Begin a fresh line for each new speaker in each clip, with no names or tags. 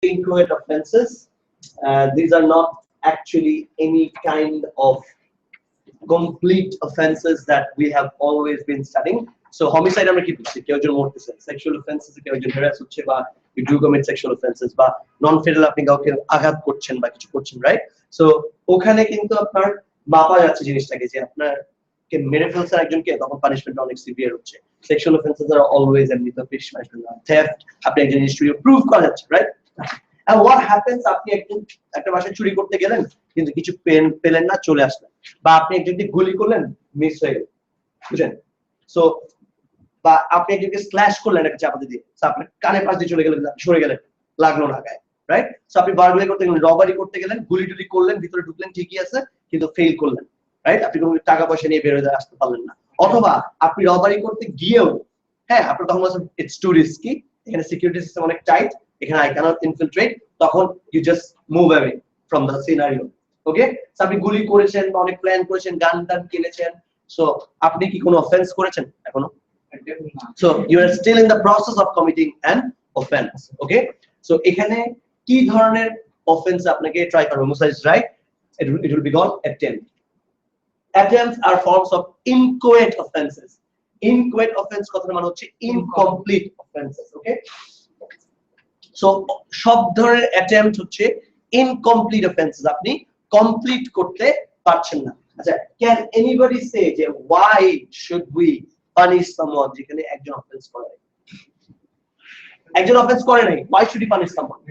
inchoate offenses. These are not actually any kind of complete offenses that we have always been studying. So homicide আমরা কি বলছি, কেউ একজন মরতেছে, sexual offenses কেউ একজন harass হচ্ছে বা you do commit sexual offenses বা non fatal আপনি কাউকে আঘাত করছেন বা কিছু করছেন, রাইট? সো ওখানে কিন্তু আপনার মাপা যাচ্ছে জিনিসটাকে যে আপনার কে মেরে ফেলছে একজনকে, তখন পানিশমেন্ট অনেক সিভিয়ার হচ্ছে। সেক্সুয়াল অফেন্সেস আর অলওয়েজ এমনি তো বেশি পানিশমেন্ট না। থেফট আপনি একজন হিস্ট্রি প্রুভ করা যাচ্ছে, রাইট? And what happens, আপনি একটা বাসায় চুরি করতে গেলেন কিন্তু কিছু পেলেন না, চলে আসলেন, বা আপনি একজনকে গুলি করলেন, মিস হয়ে গেল, বুঝলেন? সো বা আপনি একজনকে স্ল্যাশ করলেন একটা চাপাতি দিয়ে, সো আপনি কানে পাশ দিয়ে চলে গেলেন, সরে গেলেন, লাগলো না গায়ে, রাইট? সো আপনি বারগুলি করতে গেলেন, রবারি করতে গেলেন, গুলি টুলি করলেন, ভিতরে ঢুকলেন, ঠিকই আছে, কিন্তু ফেল করলেন, রাইট? আপনি কোনো টাকা পয়সা নিয়ে বের হয়ে আসতে পারলেন না। অথবা আপনি রবারি করতে গিয়েও, হ্যাঁ, আপনার তখন ইটস টু রিস্কি, এখানে সিকিউরিটি সিস্টেম অনেক টাইট, এখানে আই ক্যানট ইনফিলট্রেট, তখন you just move away from the scenario. Okay, so আপনি গুলি করেছেন বা অনেক প্ল্যান করেছেন, গান টান কিনেছেন, সো আপনি কি কোনো অফেন্স করেছেন এখনো? So you are still in the process of committing an offense. Okay, so এখানে কি ধরনের অফেন্স আপনাকে ট্রাই করবে? মুসা is right, it will be called attempt. Attempts are forms of inchoate offenses. Inchoate offense কথার মানে হচ্ছে incomplete offenses. Okay, so সব ধরনের attempt হচ্ছে incomplete offenses, আপনি কমপ্লিট করতে পারছেন না। আচ্ছা, can anybody say যে why should we punish someone যেখানে একজন অফেন্স করে নাই? একজন অফেন্স করে নাই, why should we punish someone?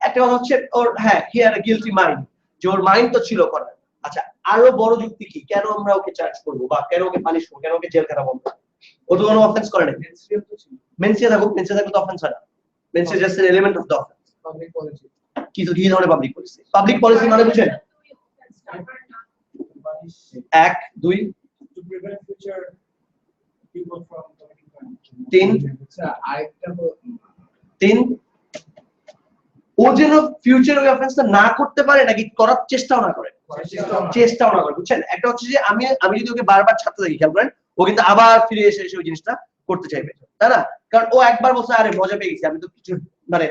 একটা কথা হচ্ছে ওর, হ্যাঁ, he had a guilty mind, যে ওর মাইন্ড তো ছিল করার। আচ্ছা, আরো বড় যুক্তি কি, কেন আমরা ওকে চার্জ করব বা কেন ওকে পানিশ করব, কেন ওকে জেল খাটাবো? ও তো কোনো অফেন্স করে নাই। মেনসিয়া থাকুক তো অফেন্স হয় না, mens rea just an element of the offense. Public policy কি ধরনের পাবলিক পলিসি? পাবলিক পলিসি মানে বুঝেন, এক, দুই,
to prevent future people from committing crime.
তিন, ও যেন ফিউচার ওই অফেন্সটা না করতে পারে, নাকি করার চেষ্টাও না করে, বুঝছেন? একটা হচ্ছে যে আমি যদি ওকে বারবার ছাড়তে থাকি, খেয়াল করেন, ও কিন্তু আবার ফিরে এসে ওই জিনিসটা করতে চাইবে, তাই না? কারণ ও একবার বলছে আরে মজা পেয়ে গেছি, আমি তো কিছু মানে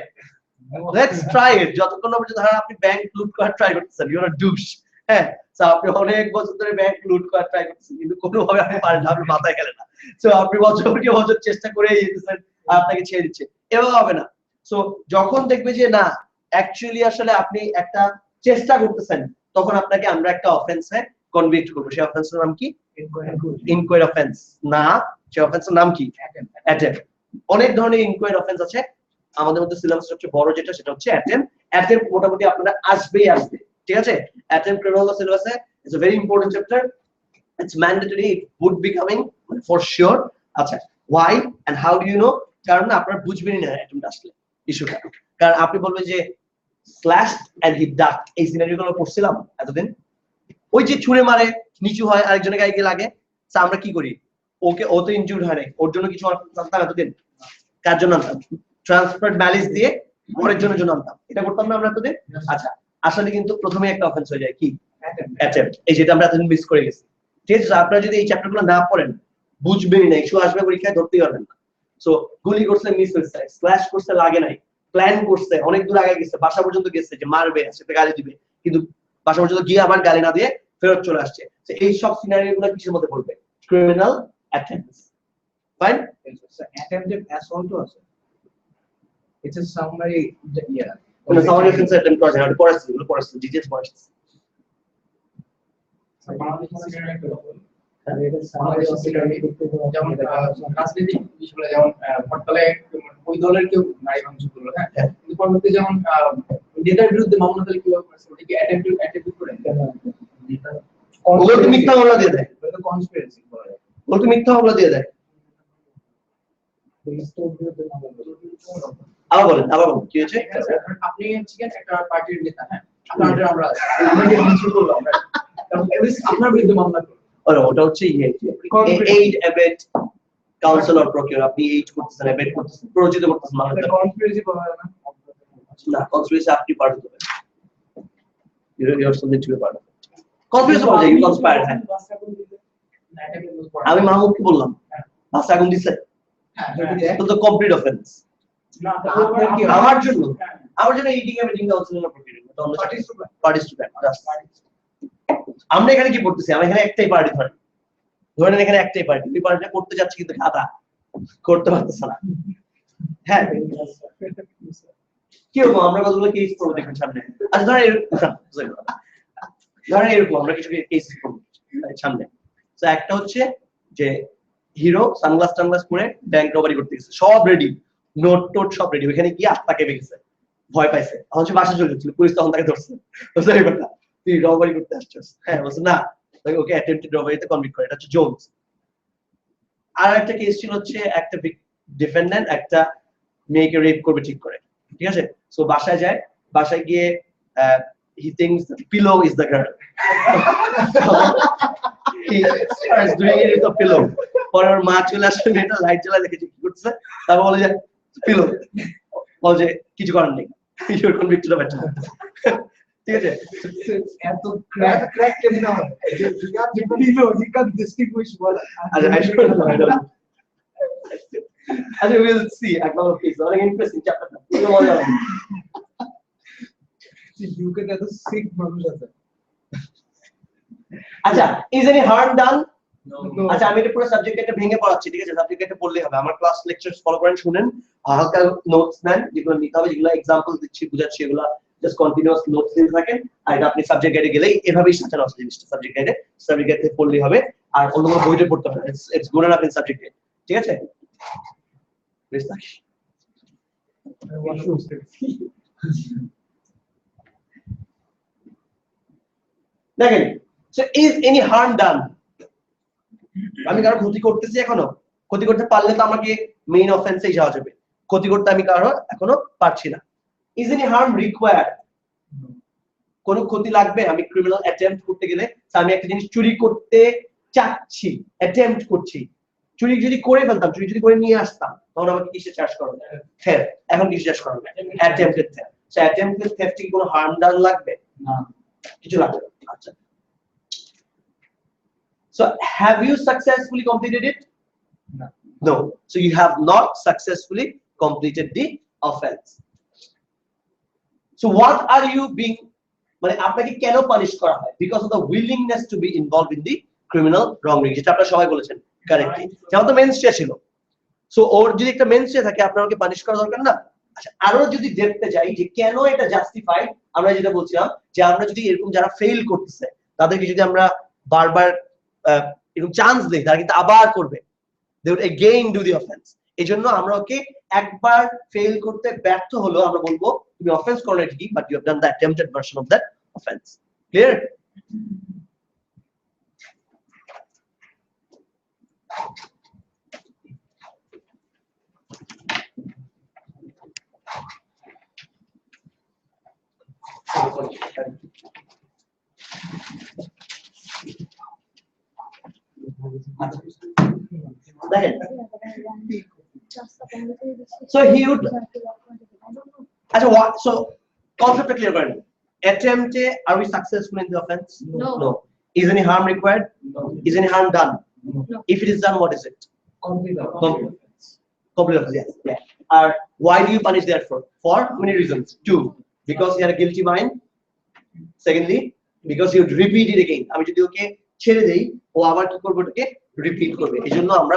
লেটস ট্রাই ইট, যতক্ষণ না পর্যন্ত ধরেন আপনি ব্যাংক লুট করার ট্রাই করতেছেন, ইউ আর ডুশ, হ্যাঁ, সো আপনি অনেক বছর ধরে ব্যাংক লুট করার ট্রাই করতেছেন, কিন্তু কোনোভাবে আপনি পারেন না, আপনি মাথায় গেলে না, সো আপনি বছর চেষ্টা করেই যেতেছেন, আপনাকে ছেড়ে দিচ্ছে, এভাবে হবে না। সো যখন দেখবে যে না অ্যাকচুয়ালি আসলে আপনি একটা চেষ্টা করতেছেন, তখন আপনাকে আমরা একটা অফেন্সে কনভিক্ট করব। সেই অফেন্সের নাম কি? ইনকোয়ারি অফেন্স না, সেই অফেন্সের নাম কি? অ্যাটেম্প্ট। অনেক ধরনের ইনকোয়ারি অফেন্স আছে, আমাদের মধ্যে সিলেবাস সবচেয়ে বড় যেটা সেটা হচ্ছে অ্যাটেম্প্ট। অ্যাটেম্প্ট মোটামুটি আপনারা আসবে, ঠিক আছে? অ্যাটেম্প্ট ক্রিমিনাল সিলেবাসে it's a very important chapter, it's mandatory, it would be coming for sure. আচ্ছা, why and how do you know? কারণ আপনারা বুঝবেনই না অ্যাটেম্প্ট আসলে ইস্যুটা, কারণ আপনি বলবেন যে স্ল্যাশ এন্ড হি ডাক, এই সিনারিওগুলো পড়ছিলাম এতদিন, ওই যে ছুঁড়ে মারে, নিচু হয়, আরেকজনের গায়ে গিয়ে লাগে, তা আমরা কি করি? ওকে, ও তো ইনজুর্ড হয় নাই, ওর জন্য কিছু জানতাম এতদিন, কার জন্য আনতাম? ট্রান্সফার্ড ম্যালিস দিয়ে পরের জন্য আনতাম, এটা করতাম না আমরা এতদিন। আচ্ছা, আসলে কিন্তু প্রথমে একটা অফেন্স হয়ে যায়, কি? অ্যাটেম্প্ট, এই যেটা আমরা এতদিন মিস করে গেছি। ঠিক আছে, আপনারা যদি এই চ্যাপ্টারগুলো না পড়েন বুঝবেনই না, ইস্যু আসবে পরীক্ষায়, ধরতেই পারবেন না। সো গুলি করছে, মিস হয়েছে, স্ল্যাশ করছে, লাগে নাই, প্ল্যান করছে, অনেক দূর আগে গেছে, বাসা পর্যন্ত গেছে যে মারবে, সেটা গালি দিবে, কিন্তু বাসা পর্যন্ত গিয়ে আবার গালি না দিয়ে ফেরত চলে আসছে। তো এই সব সিনারিওগুলো কিসের মধ্যে পড়বে? Criminal attempts. Fine,
Attempted assault also. It's a summary, yeah.
কোনো সামারি অফেন্স অ্যাটেম্পট করা যায়, ওটা পড়াচ্ছি ডিটেইলস পড়াচ্ছি।
যেমন রাজনীতি বিষয়ে, যেমন হরতালে ওই দলের কেউ নারী ভাঙচুর করলো, হ্যাঁ, কিন্তু পরবর্তী যেমন নেতার বিরুদ্ধে মামলা দিলে কি হবে? ওটা কি অ্যাটেম্প্ট করে?
ওগুলো তো মিথ্যা মামলা দিয়ে দেয়,
ওটা কনস্পিরেসি বলা যায়,
ওগুলো তো মিথ্যা মামলা দিয়ে দেয়। আবার বলেন কি হয়েছে?
আপনি হচ্ছেন একটা পার্টির নেতা, হ্যাঁ, আপনাদের আমরা ভাঙচুর করলাম, আপনার বিরুদ্ধে মামলা করলাম,
ওটা হচ্ছে এইড অ্যাবেট কাউন্সিল অর প্রকিউর, আপনি এইড করতেছেন, অ্যাবেট করতেছেন, প্ররোচিত করতেছেন মানুষদের।
কনস্পিরেসি বলা হয় না?
না, কনস্পিরেসি আপনি পার্ট হতে পারেন, you are something to be part of it. Conspiracy বলা যায়, ইউ কনস্পায়ার। হ্যাঁ, আমি মাহমুদ কি বললাম? বাস আগুন দিছে, তো তো কমপ্লিট অফেন্স।
না
আপনার কি
আমার জন্য ইটিং এ মিটিং কাউন্সিলিং এর প্রক্রিয়া এটা অন্য পার্টিসিপেন্ট আমরা এখানে কি করতেছি আমরা এখানে একটাই পার্টি ধরেন এখানে একটাই পার্টি ওই পার্টিটা করতে যাচ্ছে কিন্তু খাতা করতে পারতেছে না হ্যাঁ কি হবে আমরা কতগুলো কেস করবো দেখুন সামনে আচ্ছা ধরেন এরকম আমরা কিছু কেস করবো সামনে তো একটা হচ্ছে যে হিরো সানগ্লাস টানগ্লাস পরে ব্যাংক রবারি করতে গেছে সব রেডি নোট টোট সব রেডি ওখানে গিয়ে আত্মা কেঁপে গেছে ভয় পাইছে তখন সে বাসা চলে যাচ্ছিল পুলিশ তখন তাকে ধরছে তুই রবারি করতে আসছিস হ্যাঁ বলছে না ওকে অ্যাটেম্পটেড রবারিতে কনভিক্ট করে এটা হচ্ছে জোনস আর একটা কেস ছিল হচ্ছে একটা ডিফেন্ডেন্ট একটা মেয়েকে রেপ করবে ঠিক করে ঠিক আছে সো বাসায় যায় বাসায় গিয়ে he thinks the pillow is the girl he starts doing it with a pillow পরে ওর মা চলে আসে মেয়েটা লাইট জ্বালা দেখে কি করছে তারপর বলে যে পিলো বলে যে কিছু করার নেই you're convicted of attempt ঠিক আছে
এত ক্র্যাক কেমন হয় you can't distinguish what
I will see a couple of cases very interesting chapter পুরো মজা হবে
ইউকে এত সিক মানুষ আছে
আচ্ছা is any harm done
No.
আচ্ছা আমি এটা পুরো সাবজেক্ট এটা ভেঙে পড়াচ্ছি ঠিক আছে সাবজেক্ট এটা পড়লেই হবে আমার ক্লাস লেকচারস ফলো করেন শুনেন হালকা নোটস নেন যেগুলো নিতে হবে যেগুলো एग्जांपल দিচ্ছি বুঝাচ্ছি এগুলো জাস্ট কন্টিনিউয়াস নোটস দিতে থাকেন আর এটা আপনি সাবজেক্ট গাইডে গেলেই এভাবেই সাজানো আছে জিনিসটা সাবজেক্ট গাইডে পড়লেই হবে আর অন্য কোনো বইতে পড়তে হবে it's good enough in subject guide ঠিক আছে বেশ থাকি দেখেন সো ইজ এনি হার্ম ডান আমি কারো ক্ষতি করতেছি এখনো ক্ষতি করতে পারলে তো আমাকে মেইন অফেন্সেই যাওয়া যাবে ক্ষতি করতে আমি কারো এখনো পারছি না ইজ এনি হার্ম রিকোয়ার্ড কোন ক্ষতি লাগবে আমি ক্রিমিনাল অ্যাটেম্পট করতে গেলে আমি একটা জিনিস চুরি করতে চাচ্ছি অ্যাটেম্পট করছি চুরি যদি করে ফেলতাম চুরি যদি করে নিয়ে আসতাম তখন আমাকে কিসে চার্জ করা হবে থেফট এখন কিসে চার্জ করা হবে attempted theft so attempted theft কি কোনো হার্ম ডান লাগবে না কিছু লাগবে আচ্ছা So have you successfully completed it?
No.
No. So you have not successfully completed the offense. So what are you being মানে আপনাকে কেন পানিশ করা হয় because of the willingness to be involved in the criminal wrongdoing যেটা আপনারা সবাই বলেছেন correctly যেমন তো মেন স্টে ছিল সো ওর যদি একটা মেন স্টে থাকে আপনাকে পানিশ করা দরকার না আচ্ছা আরো যদি দেখতে যাই যে কেন এটা জাস্টিফাইড আমরা যেটা বলছিলাম যে আমরা যদি এরকম যারা ফেল করতেছে তাদেরকে যদি আমরা বারবার এরকম চান্স দেই তারা কিন্তু আবার করবে they would again do the offense এজন্য আমরা ওকে একবার ফেল করতে ব্যর্থ হলো আমরা বলবো তুমি অফেন্স করলে ঠিকই but you have done the attempted version of that offence clear So he would what so concept clear করেন attempt are we successful in the offense
No.
Is any harm required Is any harm done
No.
If it is done what is it
complete
offense yes why do you punish that for how many reasons two because he had a guilty mind secondly because he would repeat it again আমি যদি ওকে ছেড়ে দেই ও আবার কি করবে ওটাকে repeat করবে এজন্য আমরা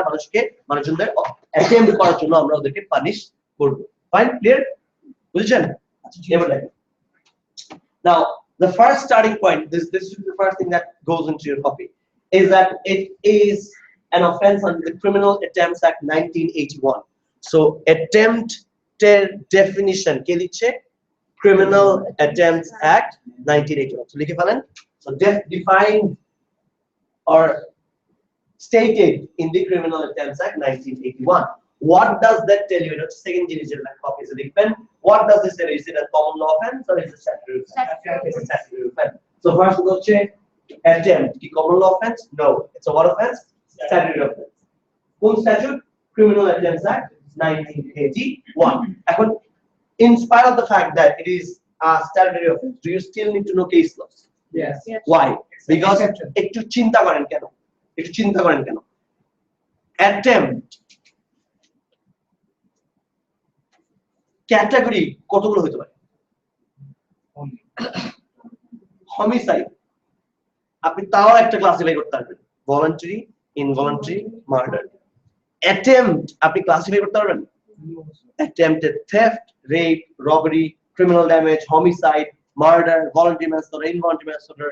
মানুষজনদের অ্যাটেম্পট করার জন্য আমরা ওদেরকে পানিশ করব ফাইন ক্লিয়ার বুঝছেন এবার দেখেন now the first starting point this is the first thing that goes into your copy is that it is an offense under the Criminal Attempts Act 1981 so attempt definition কে দিচ্ছে Criminal Attempts Act 1981 so লিখে ফেলেন so defined or stated in the Criminal Attempts Act 1981 what does that tell you second generation copy is different what does this say is it a common law offense or is it statutory offense so first we check attempt ki common law offense no it's a what offense statutory offense কোন statute Criminal Attempts Act 1981 এখন in spite of the fact that it is a statutory offense do you still need to know case laws
yes
why because একটু চিন্তা করেন কেন attempt category কতগুলো হতে পারে?
Only.
Homicide আপনি তাও একটা ক্লাসিফাই করতে পারবেন, ভলান্টারি, ইনভলান্টারি, মার্ডার। অ্যাটেম্পট আপনি ক্লাসিফাই করতে পারবেন, attempted theft, rape, robbery, criminal damage, homicide, murder, voluntary manslaughter, involuntary manslaughter,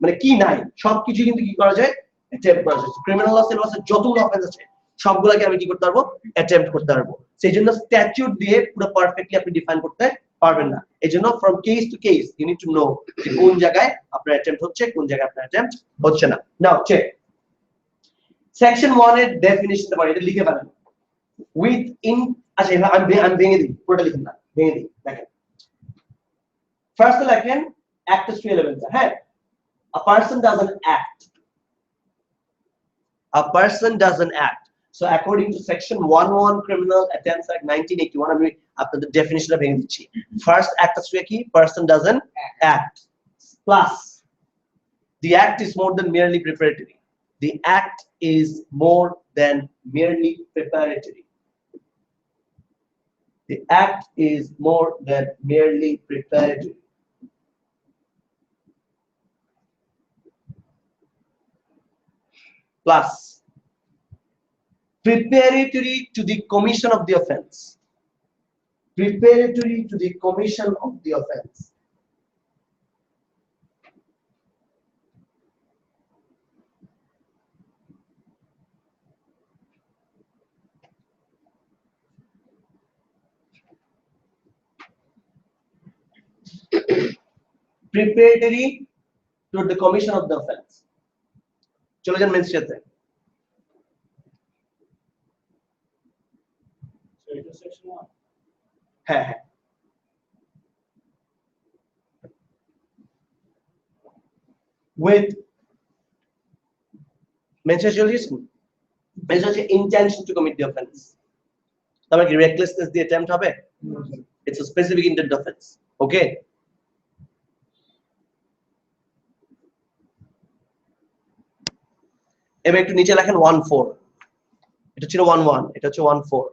মানে কি নাই সবকিছু কিন্তু কি করা যায়, attempt করা যায়। ক্রিমিনাল ল সিলেবাসে যতগুলো অফেন্স আছে সবগুলোকে আমি কি করতে পারবো, attempt করতে পারবো। সেই জন্য স্ট্যাটিউট দিয়ে পুরো পারফেক্টলি আপনি ডিফাইন করতে পারবেন না। এই জন্য from case to case you need to know যে কোন জায়গায় আপনার attempt হচ্ছে, কোন জায়গায় আপনার attempt হচ্ছে না। নাও চেক সেকশন 1 এর ডেফিনিশনটা পড়ে, এটা লিখে ফেলেন। উইথ ইন, আচ্ছা আমি ভেঙে দিই, পুরোটা লিখুন না, ভেঙে দিই। দেখেন ফার্স্ট লেখেন অ্যাক্ট 311, হ্যাঁ, a person doesn't act, a person doesn't act. So according to section 11 criminal attempts act 1981 আমি আপনাদের ডেফিনিশনটা ভেঙে দিচ্ছি। ফার্স্ট অ্যাক্ট কি, person doesn't act plus the act is more than merely preparatory, the act is more than merely preparatory, the act is more than merely preparatory. Plus preparatory to the commission of the offense, preparatory to the commission of the offense. Preparatory to the commission of the offense. চলে যান main স্টেজে। হ্যাঁ হ্যাঁ, with mention intention to commit the offense. তাহলে কি recklessness the attempt হবে? It's a specific intent offense. Okay, এবার একটু নিচে লেখেন 14, এটা ছিল 11, এটা হচ্ছে 14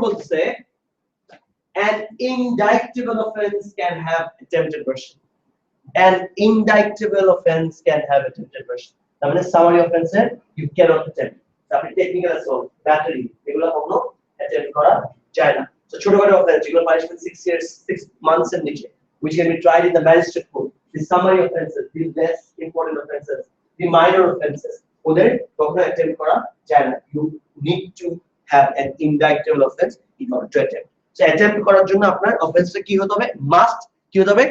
বলতেছে an indictable offense can have attempted version, an indictable offense can have attempted version. তার মানে summary offense এর you cannot attempt, আপনি টেকনিক্যাল অ্যাসল্ট, ব্যাটারি, এগুলো কখনো attempt করা যায় না। তো ছোটখাটো অফেন্স যেগুলো পানিশমেন্ট 6 years 6 months এর নিচে which can be tried in the magistrate court, the summary offenses, the less important offenses, the minor offenses, ওদের কখনো attempt করা যায় না। You need to have an indictable offense in order to attempt. So attempt করার জন্য আপনার অফেন্সটা কি হতে হবে, মাস্ট কি হতে হবে,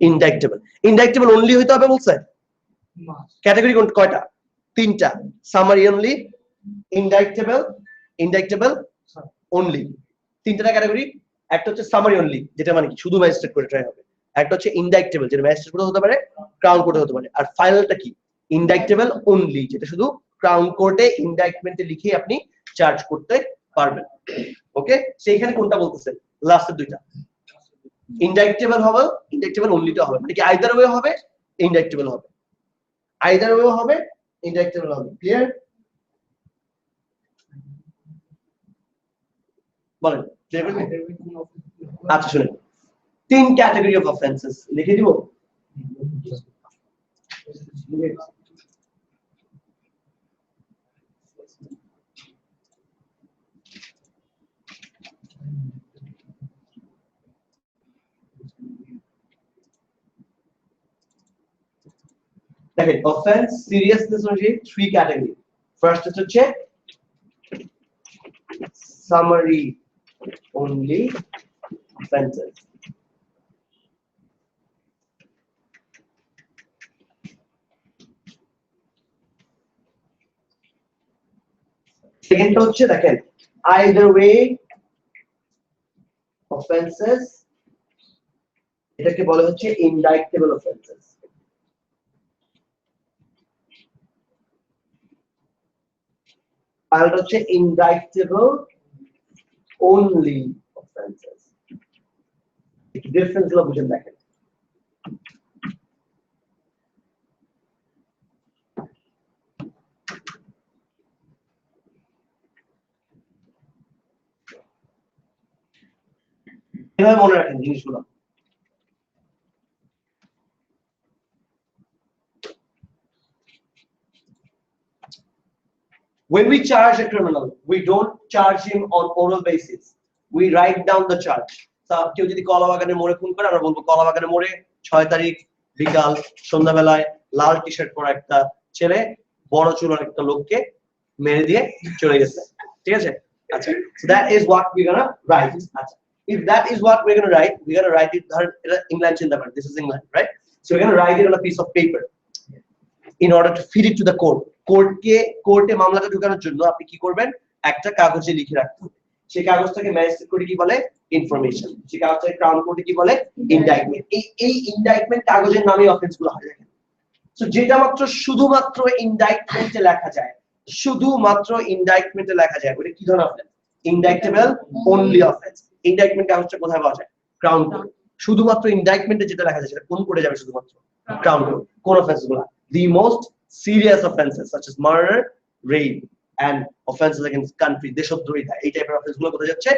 indictable. Indictable only হইতে হবে বলছে, ক্যাটাগরি কয়টা, তিনটা, summary only, indictable only, তিনটা ক্যাটাগরি। একটা হচ্ছে summary only যেটা মানে কি শুধু ম্যাজিস্ট্রেট কোর্টে ট্রাই হবে, একটা হচ্ছে indictable যেটা ম্যাজিস্ট্রেট কোর্টে হতে পারে, ক্রাউন কোর্টে হতে পারে, আর ফাইনালটা কি indictable only যেটা শুধু ক্রাউন কোর্টে ইনডাইটমেন্টে লিখে আপনি চার্জ করতে পারবেন। ওকে, সেইখানে কোনটা বলতেছেন, লাস্টের দুইটা ইনডাইক্টেবল হবে, ইনডাইক্টেবল অনলিটা হবে, মানে কি আইদার ওয়ে হবে, ইনডাইক্টেবল হবে, আইদার ওয়ে হবে, ইনডাইক্টেবল হবে। ক্লিয়ার? বলেন আচ্ছা শুনেন, তিন ক্যাটাগরি অফ অফেন্সেস লিখে দিব। দেখেন অফেন্স সিরিয়াসনেস অনুযায়ী 3 ক্যাটাগরি। ফার্স্ট হচ্ছে সামারি only offenses, সেকেন্ড হচ্ছে দেখেন either way offenses, এটাকে বলা হচ্ছে indictable offenses। আর এটা হচ্ছে indictable only offenses। একটু ডিফারেন্স গুলো বুঝেন দেখেন। এভাবে মনে রাখেন জিনিসগুলো। When we charge a criminal, we don't charge him on oral basis. We write down the charge. কেউ যদি কলাবাগানের মোড়ে খুন করে, আমরা বলবো কলাবাগানের মোড়ে 6 তারিখ বিকাল সন্ধ্যাবেলায় লাল টি শার্ট পরা একটা ছেলে বড় চুলের একটা লোককে মেরে দিয়ে চলে গেছে, ঠিক আছে? আচ্ছা, so that is what we're gonna write. আচ্ছা, if that is what we're gonna write it, England চিন্তা করেন, this is England, right? So we're gonna write it on a piece of paper in order to feed it to the court. কোর্টে মামলাটা ঢোকানোর জন্য আপনি কি করবেন, একটা কাগজে লিখে রাখতে হবে। সেই কাগজটাকে ম্যাজিস্ট্রেট কোর্টে কি বলে, ইনফরমেশন। সেই কাগজটাকে ক্রাউন কোর্টে কি বলে, ইনডাইটমেন্ট। এই ইনডাইটমেন্ট কাগজের নামে অফেন্সগুলো হয়। দেখেন, সো যেটা মাত্র শুধুমাত্র ইনডাইটমেন্টে লেখা যায়, শুধুমাত্র ইনডাইটমেন্টে লেখা যায়, ওটা কি ধরনের offence? Indictable only offence. Indictment কাগজটা কোথায় পাওয়া যায়? Crown court. শুধুমাত্র ইনডাইটমেন্টে যেটা লেখা যায় সেটা কোন কোর্টে যাবে? শুধুমাত্র ক্রাউন কোর্ট। কোন অফেন্সগুলো? The most serious offenses such as murder, rape and offenses against country, দেশদ্রোহিতা, এই টাইপের অফেন্সগুলো কোথায় যাচ্ছে?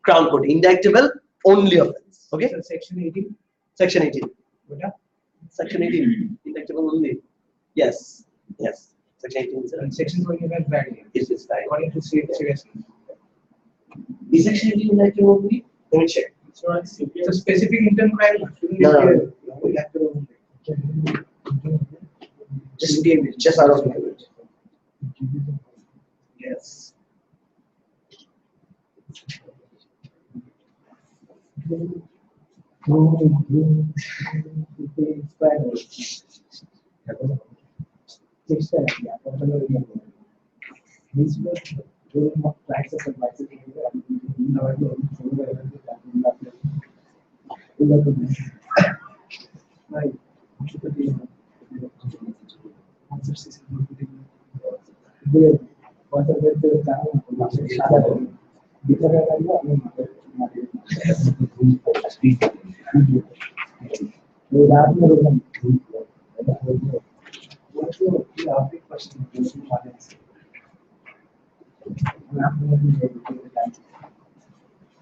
Crown court. Indictable only offence. Okay,
section 18.
section 18
ওটা
section 18 indictable only. Yes, section 18 is right.
section 25 valid.
Yes, it's right.
According to seriousness.
Is section 18 indictable only? Let me check.
So it's a specific intent crime.
No. Just out of my way. Yes.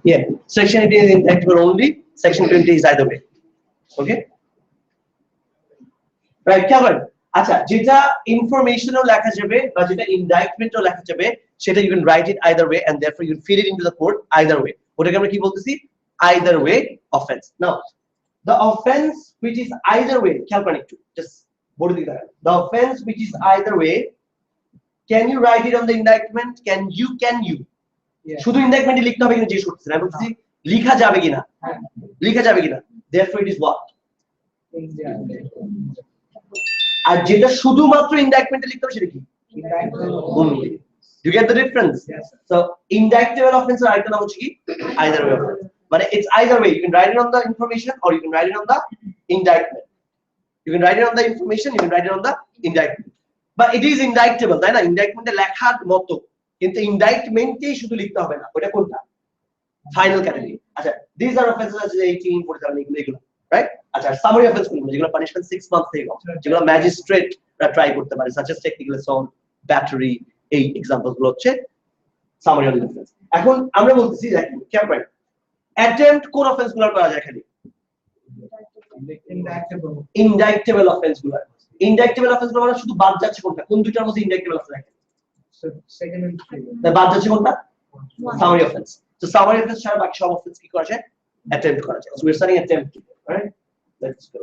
Yeah, section 18 is indictable only, section 20 is either way. Okay, right? Kevin, আচ্ছা, যেটা ইনফরমেশনও লেখা যাবে বা যেটা ইনডাইটমেন্টও লেখা যাবে, সেটা you can write it either way and therefore you can feed it into the court either way. ওটাকে আমরা কি বলতেছি? Either way offense. Now the offense which is either way, খেয়াল করেন একটু, just বলে দিতে হবে, the offense which is either way, can you write it on the indictment? Can you শুধু ইনডাইটমেন্টে লিখতে হবে কিনা জিজ্ঞেস করতেছেন, আমি বলতেছি লিখা যাবে কিনা, লিখা যাবে কিনা, therefore it is what? আর যেটা শুধুমাত্র ইনডাইটমেন্টে লিখতে হবে সেটা কি? only. You get the difference?
Yes, sir.
So indictable offense এর আরেকটা নাম হচ্ছে কি? Either way offense. But it's either way. You can write it on the information or you can write it on the indictment. You can write it on the information, you can write it on the indictment. But it is indictable, তাই না? ইনডাইটমেন্টে লেখার মতো, কিন্তু ইনডাইটমেন্টেই শুধু লিখতে হবে না। ওটা কোনটা? Final category. আচ্ছা, these are offenses as 18, 47 এগুলো, রাইট? আচ্ছা, সামারি অফেন্স গুলো যেগুলো পানিশমেন্ট 6 মান্থস থেকে কম, যেগুলো ম্যাজিস্ট্রেটরা ট্রাই করতে পারে, such as technical assault, battery, এই এক্সাম্পল গুলো হচ্ছে সামারি অফেন্স। এখন আমরা বলতেছি দেখেন, খেয়াল করেন, অ্যাটেম্পট কোন অফেন্স গুলো করা যায়? খালি ইনডাইক্টেবল অফেন্স গুলো। ইনডাইক্টেবল অফেন্স গুলো মানে শুধু বাদ যাচ্ছে কোনটা? কোন দুইটার মধ্যে ইনডাইক্টেবল আছে? দেখেন,
second and third.
বাদ যাচ্ছে কোনটা? Summary offence. তো সামারি অফেন্স ছাড়া বাকি সব অফেন্স কি করা যায়? অ্যাটেম্পট করা যায়। So we're studying attempt, right? Let's go.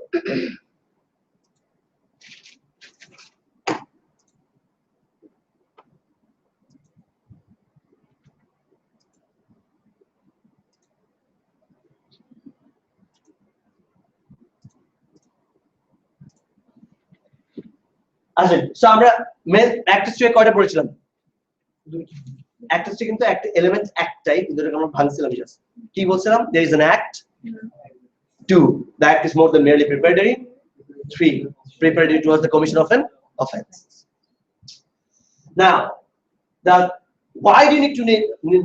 আচ্ছা, সো আমরা মেন অ্যাক্টেস্টে কয়টা পড়েছিলাম? অ্যাক্টেস্টে কিন্তু একটা এলিমেন্ট একটাই, কিন্তু এটাকে আমরা ভাঙছিলাম জাস্ট। কি বলছিলাম? There is an act. 2, the act is more than merely preparatory. 3, preparatory towards the commission of an offense. Now, why do you need to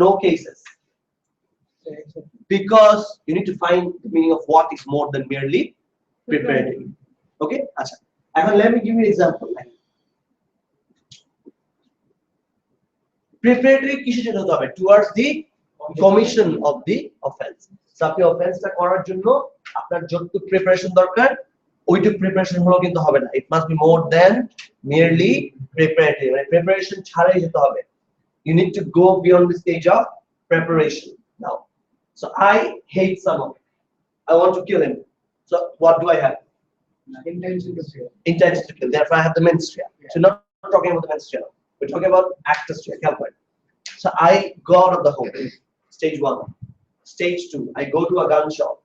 know cases? Because you need to find the meaning of what is more than merely preparatory. Okay? Acha. And let me give you an example. Preparatory কিসের জন্য হতে হবে? Towards the commission of the offence. So আপনি অফেন্সটা করার জন্য আপনার যতটুকু preparation দরকার ওইটুকু প্রিপারেশন হলো কিন্তু হবে না, it must be more than merely preparatory, মানে প্রিপারেশন ছাড়াই যেতে হবে। You need to go beyond the stage of preparation now. So I hate someone, I want to kill him, so what do I have?
Intention to kill.
Intention to kill, therefore I have the mens rea. So not talking about the mens rea, we're talking about actus rea, calculate. So I go out of the home, stage 1. Stage 2, I go to a gun shop.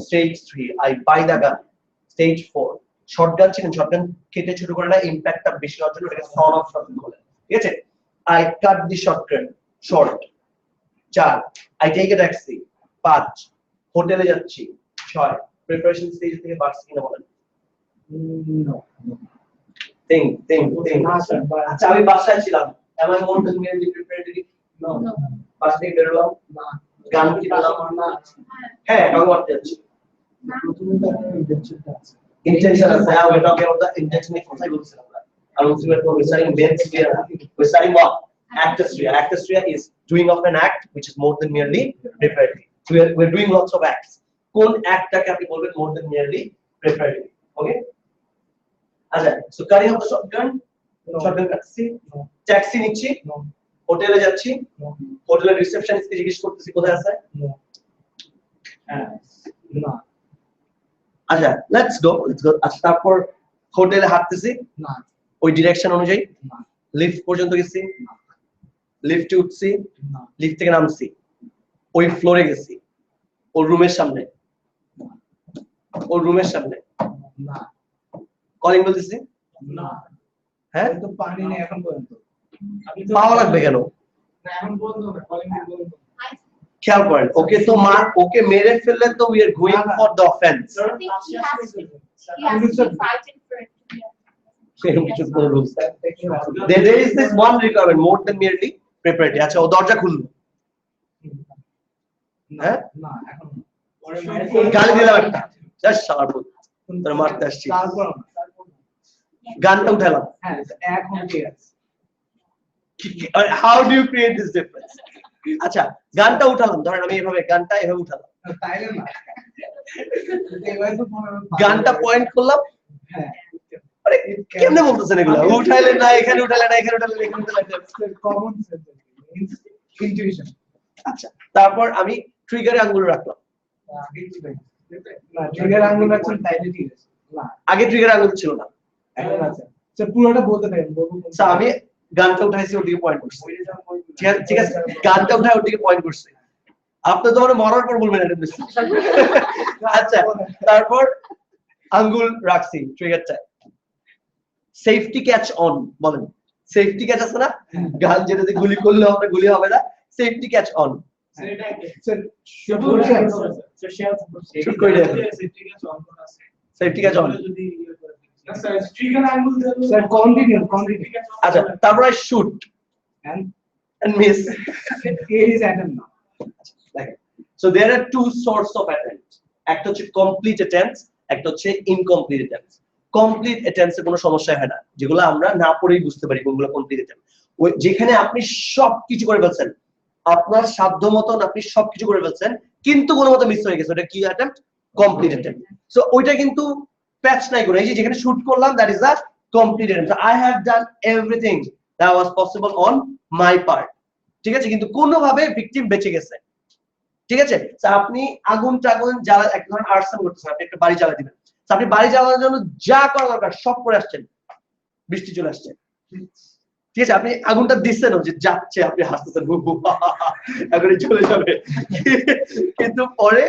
Stage 3, I buy the gun. Stage 4, shotgun ছিলেন, shotgun কেটে ছোট করে না, ইম্প্যাক্টটা বেশি হওয়ার জন্য এটাকে sawn off shotgun বলে, ঠিক আছে? I cut the shotgun short. 4, I take a taxi. 5, হোটেলে যাচ্ছি। 6, প্রিপারেশন স্টেজ থেকে বাড়ছে কিনা বলেন?
No.
think
না, sir, but-
আচ্ছা আমি বাসায় ছিলাম, am I more than merely preparatory?
No.
বাসা থেকে বেরোলাম,
না।
গান কিনলাম,
না।
হ্যাঁ আমি করতে যাচ্ছি,
প্রথমে তো আপনার intention টা আছে।
intention আছে, we're talking about the intention এর কথাই বলছিলাম আমরা। আর we're studying mens rea, we're studying what? Actus rea. Actus rea is doing of an act which is more than merely preparatory. So we're doing lots of acts. কোন অ্যাক্টটাকে আপনি বলবেন more than merely preparatory? Okay? আচ্ছা, so cutting off the shotgun,
No.
shotgun কাটছি,
No.
Taxi নিচ্ছি,
No.
হোটেলে যাচ্ছি,
No.
হোটেলের রিসেপশনিস্টকে জিজ্ঞেস করতেছি কোথায় আছে।
No. না।
আচ্ছা লেটস গো। আচ্ছা তারপর হোটেলে হাঁটতেছি,
না।
ওই ডিরেকশন অনুযায়ী
না।
লিফট পর্যন্ত গেছি, লিফটে উঠছি,
না।
লিফট থেকে নামছি, ওই ফ্লোরে গেছি, ওর রুমের সামনে, ওর রুমের সামনে
না।
কলিং বলতেছি,
না।
হ্যাঁ
তো পানি নেই এখন পর্যন্ত।
পাওয়া লাগবে কেন?
না এখন বন্ধ না, কলিং বন্ধ।
খেয়াল করেন, ওকে তো ওকে মেরে ফেললে তো we are going for the offence.
I think he has to be fighting for it to be
There is this one requirement more than merely preparatory. আচ্ছা ও দরজা খুললো, হ্যাঁ
না এখন
গালি দিলাম একটা, জাস্ট শালা বল তোর মারতে আসছি,
তারপর না।
গানটা উঠালাম।
হ্যাঁ এখন ঠিক আছে।
How do you create this difference? আচ্ছা গানটা উঠালাম, ধরেন আমি এভাবে গানটা এভাবে উঠালাম,
তাইলে না। এবার তো মনে হয়
গানটা পয়েন্ট করলাম,
হ্যাঁ
আরে কেমনে বলতেছেন এগুলো? উঠাইলে না, এখানে উঠাইলে না, এখানে উঠাইলে এখানে উঠাইলে।
Common sense intuition.
আচ্ছা তারপর আমি ট্রিগারে আঙ্গুল রাখলাম,
না ট্রিগার আঙ্গুল রাখছেন তাইলে ঠিক আছে। না
আগে ট্রিগারে আঙ্গুল ছিল না।
এখন আছে। স্যার পুরোটা বলতে থাকেন, বলুন।
আচ্ছা আমি গানটা উঠাইছি, ওদিকে পয়েন্ট করছি, ঠিক আছে, গানটা উঠাই ওদিকে পয়েন্ট করছি, আপনি তো মানে মরার পর বলবেন এটা বেশি। আচ্ছা তারপর আঙ্গুল রাখছি ট্রিগারটা, সেফটি ক্যাচ অন বলেন, সেফটি ক্যাচ আছে না, গান যেটাতে গুলি করলে হবে, গুলি হবে না, safety catch on.
Sir
shoot করে দেন, safety catch on.
Sir continue.
আচ্ছা তারপর shoot
and
miss.
it is attempt now.
So there are two sorts of attempts, একটা হচ্ছে complete attempts, একটা হচ্ছে incomplete attempts। কমপ্লিট অ্যাটেম্পটস এর কোনো সমস্যা হয় না, যেগুলো আমরা না পড়েই বুঝতে পারি কোনগুলো কমপ্লিট অ্যাটেম্পট। ওই যেখানে আপনি সবকিছু করে ফেলছেন, আপনার সাধ্য মতন আপনি সবকিছু করে ফেলছেন কিন্তু কোনো মতে মিস হয়ে গেছে, ওটা কি অ্যাটেম্পট? Complete attempt. সো ওইটা কিন্তু প্যাচ নাই করে, এই যে যেখানে শুট করলাম that is a complete attempt, I have done everything that was possible on my part, ঠিক আছে, কিন্তু কোনোভাবে ভিকটিম বেঁচে গেছে, ঠিক আছে। আপনি আগুন টাগুন জ্বালা, এক ধরনের আর্সন করতেছেন, আপনি একটা বাড়ি জ্বালা দিবেন, আপনি বাড়ি জ্বালানোর জন্য যা করা দরকার সব করে আসছেন, বৃষ্টি চলে আসছে, ঠিক আছে, আপনি আগুনটা দিচ্ছেন যে যাচ্ছে, আপনি হাসতেছেন এখনই চলে যাবে, কিন্তু পরে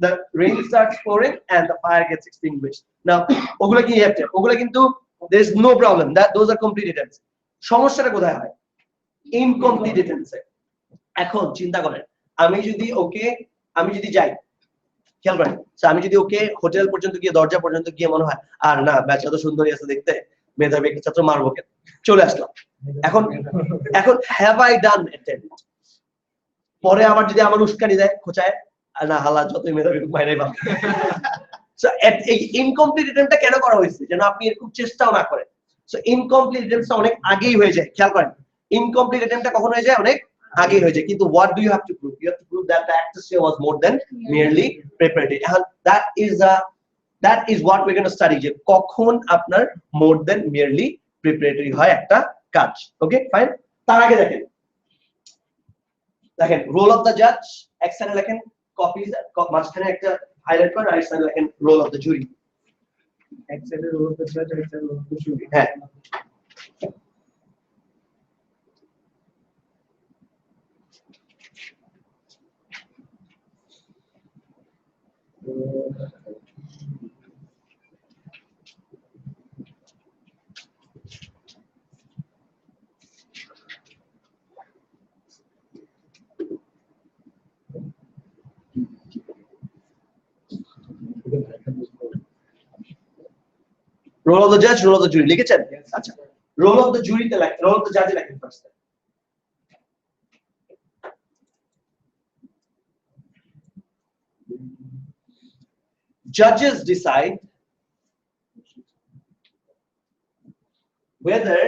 the rain starts pouring and the fire gets extinguished. Now ওগুলা কি অ্যাক্টিভ, ওগুলা কিন্তু there is no problem, that those are complete attempts। সমস্যাটা কোথায় হয়? Incomplete attempts। এখন চিন্তা করেন, আমি যদি যাই, খেয়াল করেন, আমি যদি ওকে হোটেল পর্যন্ত গিয়ে, দরজা পর্যন্ত গিয়ে মনে হয় আর না বাচ্চা তো সুন্দরী আছে দেখতে, মেধাবী একটা ছাত্র, মারবো কেন, চলে আসলাম, এখন হ্যাভ আই ডান অ্যাটেম্পট? পরে আবার যদি আমার উস্কানি দেয়, খোঁচায়, আর না হালা যতই মেধাবী মাইনাই পাবে। সো এই ইনকমপ্লিট অ্যাটেম্পটটা কেন করা হয়েছে? যেন আপনি এরকম চেষ্টাও না করেন। সো ইনকমপ্লিট অ্যাটেম্পটটা অনেক আগেই হয়ে যায়, খেয়াল করেন, ইনকমপ্লিট অ্যাটেম্পটটা কখন হয়ে যায়? অনেক আগে হয়ে যায়, কিন্তু what do you have to prove? You have to prove that the accessory was more than merely preparatory. That is what we're going to study, যে কখন আপনার more than merely preparatory হয় একটা কাজ। Okay fine. তার আগে দেখেন role of the জাজ, এক সাইডে লেখেন কপিজ, মাঝখানে একটা হাইলাইট করেন, রাইট সাইডে লেখেন রোল অফ দ্য জুরি।
এক সাইডে রোল অফ দ্য জাজ, এক সাইডে রোল অফ দ্য জুরি।
হ্যাঁ, রোল অফ দ্য জাজ, রোল অফ দ্য জুরি লিখেছেন? আচ্ছা, রোল অফ দ্য জুরিতে লেখেন, রোল অফ দ্য জাজে লেখেন first. Judges decide whether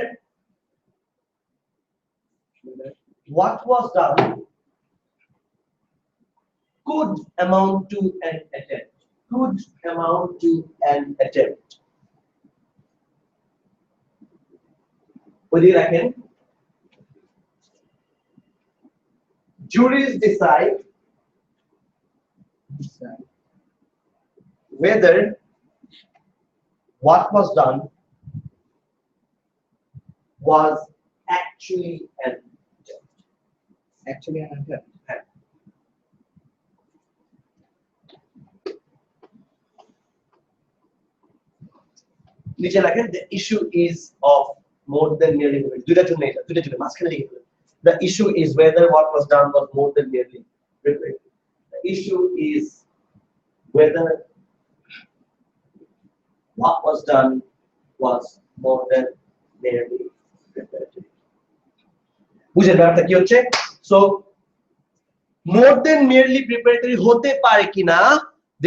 what was done could amount to an attempt. Could amount to an attempt. What do you reckon? Juries decide whether what was done was actually an attempt.
Actually an attempt.
নিচে লেখেন the issue is of more than merely preparatory. দুইটা জন্য এটা, দুইটা জন্য মাঝখানে লিখে দেবেন। The issue is whether what was done was more than merely preparatory. The issue is whether what was done was more than merely preparatory. বুঝেন ব্যাপারটা কি হচ্ছে? So more than merely preparatory হতে পারে কিনা,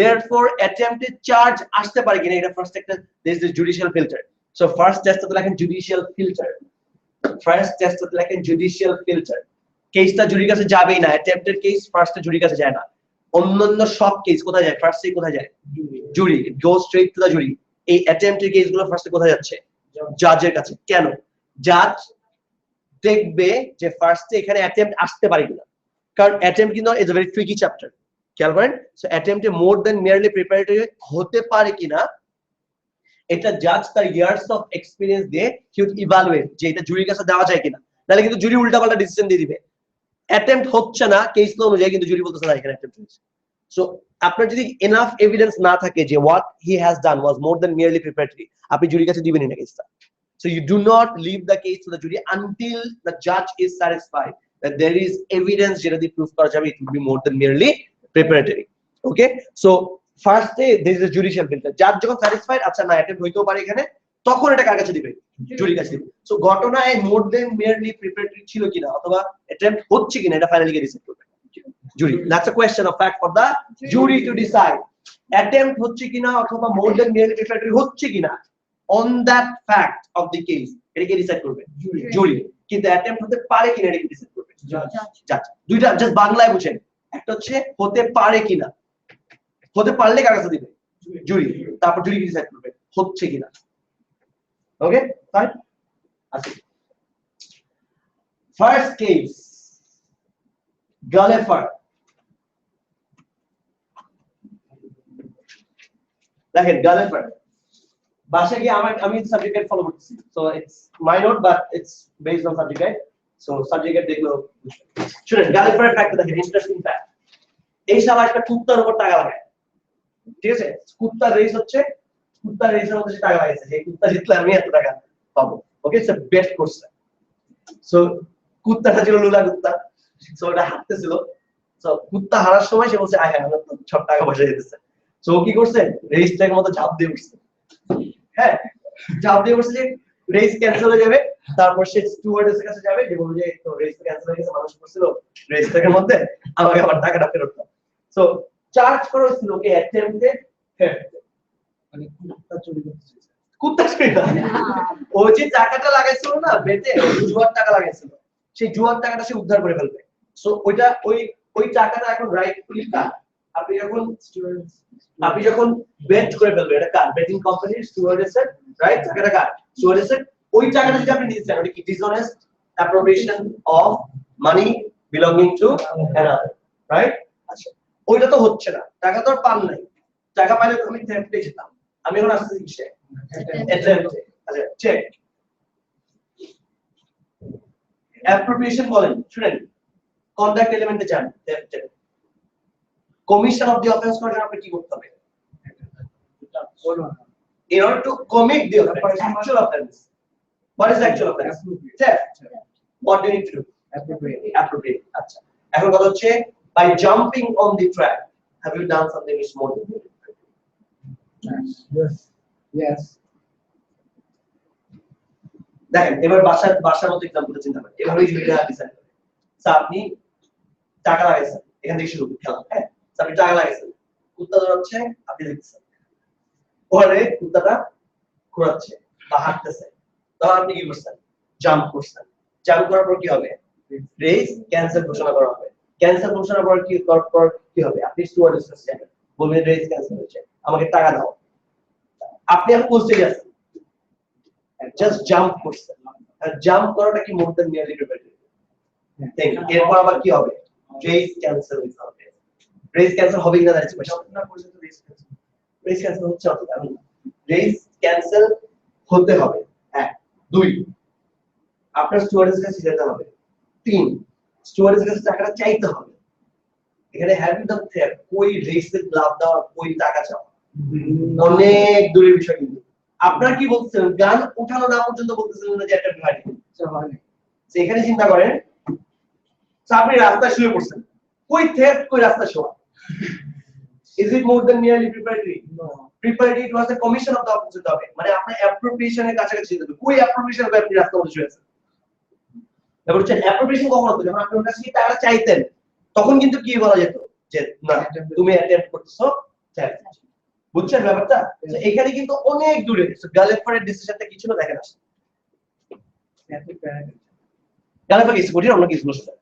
therefore attempted charge আসতে পারে কিনা, এটা ফার্স্ট একটা there is the judicial filter. So first test হতে লেখেন judicial filter. First test হতে লেখেন judicial filter. কেসটা জুরির কাছে যাবেই না, attempted case ফার্স্টে জুরির কাছে যায় না। অন্যান্য সব কেস কোথায় যায়? ফার্স্টে কোথায় যায়? জুরি। It goes straight to the jury. এই attempted কেসগুলো ফার্স্টে কোথায় যাচ্ছে? জাজের কাছে। কেন? জাজ দেখবে যে ফার্স্টে এখানে অ্যাটেম্প্ট আসতে পারে কিনা, কারণ অ্যাটেম্প্ট কিন্তু is a very tricky chapter. খেয়াল করেন, সো অ্যাটেম্প্টে মোর দ্যান মেয়ারলি প্রিপারেটরি হতে পারে কিনা এটা জাজ তার ইয়ার্স অফ এক্সপেরিয়েন্স দিয়ে হি উড ইভালুয়েট যে এটা জুরির কাছে দেওয়া যায় কিনা, নাহলে কিন্তু জুরি উল্টাপাল্টা ডিসিশন দিয়ে দিবে। অ্যাটেম্প্ট হচ্ছে না কেস ল অনুযায়ী, কিন্তু জুরি বলতেছে না এখানে অ্যাটেম্প্ট হয়েছে। সো আপনার যদি এনাফ এভিডেন্স না থাকে যে what he has done was more than merely preparatory, আপনি জুরির কাছে দিবেনই না কেসটা। So you do not leave the case to the jury until the judge is satisfied that there is evidence যেটা দিয়ে prove করা যাবে it will be more than merely preparatory. Okay, so first there is a judicial filter. Judge যখন satisfied আচ্ছা না attempt হইতেও পারে এখানে, তখন এটা কার কাছে দিবে? জুরির কাছে দিবে। So ঘটনায় more than merely preparatory ছিল কিনা অথবা attempt হচ্ছে কিনা এটা ফাইনালি কে ডিসাইড করবে? জুরি। That's a question of fact for the jury to decide. Attempt হচ্ছে কিনা অথবা more than merely preparatory হচ্ছে কিনা, on that fact of the case এটা কে ডিসাইড করবে? জুরি। কিন্তু অ্যাটেম্প্ট হতে পারে কিনা এটা কে ডিসাইড করবে? জাজ। দুইটা জাস্ট বাংলায় বুঝেন, একটা হচ্ছে হতে পারে কিনা, হতে পারলে কার কাছে দিবে? জুরি। তারপর জুরি ডিসাইড করবে হচ্ছে কিনা। Okay fine. আচ্ছা, ফার্স্ট কেস গালেফার। দেখেন গালেফার বাসা গিয়ে আমি সাবজেক্ট গাইড ফলো করতেছি, so it's my note but it's based on subject guide. So subject guide দেখলো শুনেন, গালিফারের ফ্যাক্ট দেখেন, ইন্টারেস্টিং ফ্যাক্ট। এই শালা একটা কুত্তার উপর টাকা লাগায়, ঠিক আছে? কুত্তার রেস হচ্ছে, কুত্তার রেসের মধ্যে সে টাকা লাগাইছে, এই কুত্তা জিতলে আমি এত টাকা পাবো। ওকে, ইটস আ বেট করছে। সো কুত্তাটা ছিল লুলা কুত্তা, সো ওটা হাঁটতেছিল। সো কুত্তা হারার সময় সে বলছে আয় হ্যাঁ আমার তো সব টাকা পয়সা যেতেছে। সো ও কি করছে? রেসটার মতো ঝাঁপ দিয়ে উঠছে। হ্যাঁ, ঝাঁপ দিয়ে বসে যে রেস ক্যান্সেল হয়ে যাবে, তারপর সে স্টুয়ার্ডের কাছে যাবে যে বলবে যে তো রেস ক্যান্সেল হয়ে গেছে, মানুষ করছিল রেসটার মধ্যে, আমাকে আবার টাকাটা ফেরত দাও। সো চার্জ করা হয়েছিল ওকে অ্যাটেম্পটেড থেফট,
মানে কুত্তা চুরি করছে।
কুত্তা চুরি না, ও যে টাকাটা লাগাইছিল না বেটে, জুয়ার টাকা লাগাইছিল, সেই জুয়ার টাকাটা সে উদ্ধার করে ফেলবে। সো ওইটা ওই টাকাটা এখন রাইটফুলি কার? আপনি যখন বেট করে ফেলবেন, এটা কার? বেটিং কোম্পানির স্টুয়ার্ডেসের, রাইট? টাকাটা কার? স্টুয়ার্ডেসের। ওই টাকাটা যদি আপনি নিতে চান, ওটা কি dishonest appropriation of money belonging to another, right? আচ্ছা, ওইটা তো হচ্ছে না, টাকা তো আর পান নাই। টাকা পাইলে তো আমি থেফটে যেতাম। আমি এখন আসতেছি কিসে? অ্যাটেম্পটে। আচ্ছা, চেক। অ্যাপ্রোপ্রিয়েশন বলেন, শুনেন, কন্ডাক্ট এলিমেন্টে যান, থেফটে। কমিশন অফ দি অফেন্স করার জন্য আপনি কি করতে হবে? In order to commit the offense, actual offense. What is the actual offense? Theft. What do you need to do? Appropriate. আচ্ছা, এখন কথা হচ্ছে, by jumping on the track, have you done something which is more than good?
Yes.
দেখেন, এবার বাসার মতো example চিন্তা করেন। এভাবেই যদি ডিজাইন করেন, সো আপনি টাকা লাগাইছেন, এখান থেকে শুরু খেলা, হ্যাঁ? সো আপনি টাকা লাগাইছেন, কুত্তা দৌড়াচ্ছে, আপনি দেখছেন, পরে কুত্তাটা ঘোরাচ্ছে বা হাঁটতেছে, তখন আপনি কি করছেন? জাম্প করছেন। জাম্প করার পর কি হবে? রেস ক্যান্সেল ঘোষণা করা হবে। ক্যান্সেল ঘোষণা করার পর কি হবে? আপনি স্টুয়ার্ডের কাছে যাবেন, বলবেন রেস ক্যান্সেল হয়েছে, আমাকে টাকা দাও। আপনি আর কোন স্টেজে আছেন? জাস্ট জাম্প করছেন। আর জাম্প করাটা কি মোর দ্যান নিয়ারলি প্রিপেয়ার্ড? এরপর আবার কি হবে? রেস ক্যান্সেল হবে। রেস ক্যান্সেল হবে কিনা দ্যাটস কোশ্চেন। না পর্যন্ত রেস ক্যান্সেল হচ্ছে অতটা আমি রেস ক্যান্সেল হতে হবে। 1 2 আপনার স্টুয়ার্ডের কাছে যেতে হবে। 3 স্টুয়ার্ডের কাছে টাকাটা চাইতে হবে। এখানে হ্যাভি দ্য থ্রেট, কই রেসের লাভ দেওয়া, কই টাকা চাওয়া, অনেক দূরের বিষয়। কিন্তু আপনার কি বলছেন? গান উঠানো না পর্যন্ত বলতেছেন না যে একটা ভারী সেখানে চিন্তা করেন, আপনি রাস্তায় শুয়ে পড়ছেন, কই থ্রেট, কই রাস্তা শোয়া। Is it more than merely preparatory? No. Preparatory, it was a commission of the offense হতে হবে, মানে আপনার অ্যাপ্রোপ্রিয়েশন এর কাছাকাছি যেতে হবে। কই অ্যাপ্রোপ্রিয়েশন হবে? আপনি রাস্তার মধ্যে শুয়ে আছেন। এবার হচ্ছে অ্যাপ্রোপ্রিয়েশন কখন হতো? যখন আপনি ওর কাছে টাকা চাইতেন, তখন কিন্তু কি বলা যেত যে না, তুমি অ্যাটেম্প্ট করতেছো থ্রেট। বুঝছেন ব্যাপারটা? তো এখানে কিন্তু অনেক দূরে। সো গালেফারের ডিসিশনটা কি ছিল দেখেন আসলে। গালেফার কি কঠিন, আমরা কি বুঝতে?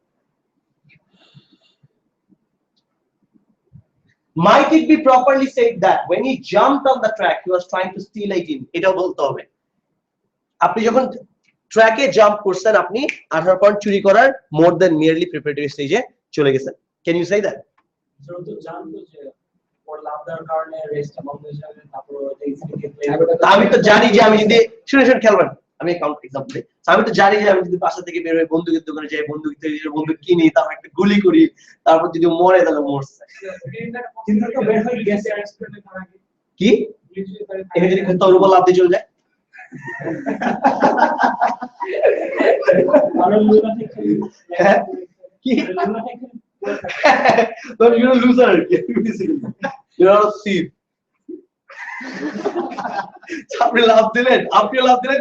Might it be properly said that when he jumped on the track he was trying to steal a team? এটাও বলতে হবে। আপনি যখন ট্র্যাকে জাম্প করছেন, আপনি 18 পয়েন্ট চুরি করার মোর দ্যান মিয়ারলি প্রিপারেটরি স্টেজে চলে গেছেন। Can you say that?
তো জানতো যে ওর লাভ দেওয়ার কারণে রেসটা বন্ধ হয়ে যাবে, তারপর ওটা ইজিলি
আমি তো জানি যে আমি যদি শুনে খেলবেন, আমি কাউন্ট এক্সাম্পল দিই, আমি তো জানি যে আমি যদি বাসা থেকে বের হয়ে বন্দুকের দোকানে যাই, বন্দুক কিনি, তারপর একটা গুলি করি, তারপর যদি মরে তাহলে মরছে।
কিন্তু তো বের হয়ে গেছে অ্যাক্সিডেন্টে মারা গেছে
কি এখানে যদি তোর উপর লাভ দিয়ে চলে যায়?
আর লুনাতে
কি তোর ইউ লুজার আর কি, ইউ আর সিভ। আপনি লাভ দিলেন,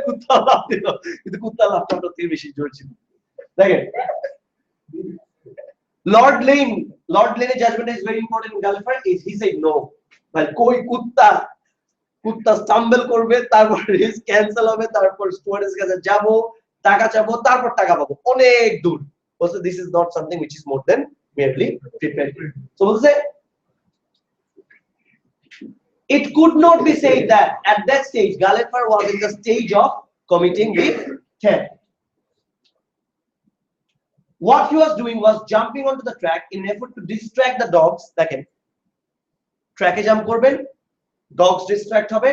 কুত্তা লাভ দিল, কিন্তু কুত্তা লাভটা থেকে বেশি জোর ছিল। দেখেন, লর্ড লেনের judgment is very important in Gullefer. Is he said no, মানে কই কুত্তা স্টাম্বল করবে, তারপর রেস ক্যান্সেল হবে, তারপর স্টুয়ার্ডের কাছে যাব, টাকা চাবো, তারপর টাকা পাবো, অনেক দূর। Also this is not something which is more than merely prepared. So we'll say it could not be said that at that stage Gallagher was in the stage of committing the theft. What he was doing was jumping onto the track in an effort to distract the dogs. দেখেন, ট্র্যাকে jump করবেন, dogs distract হবে,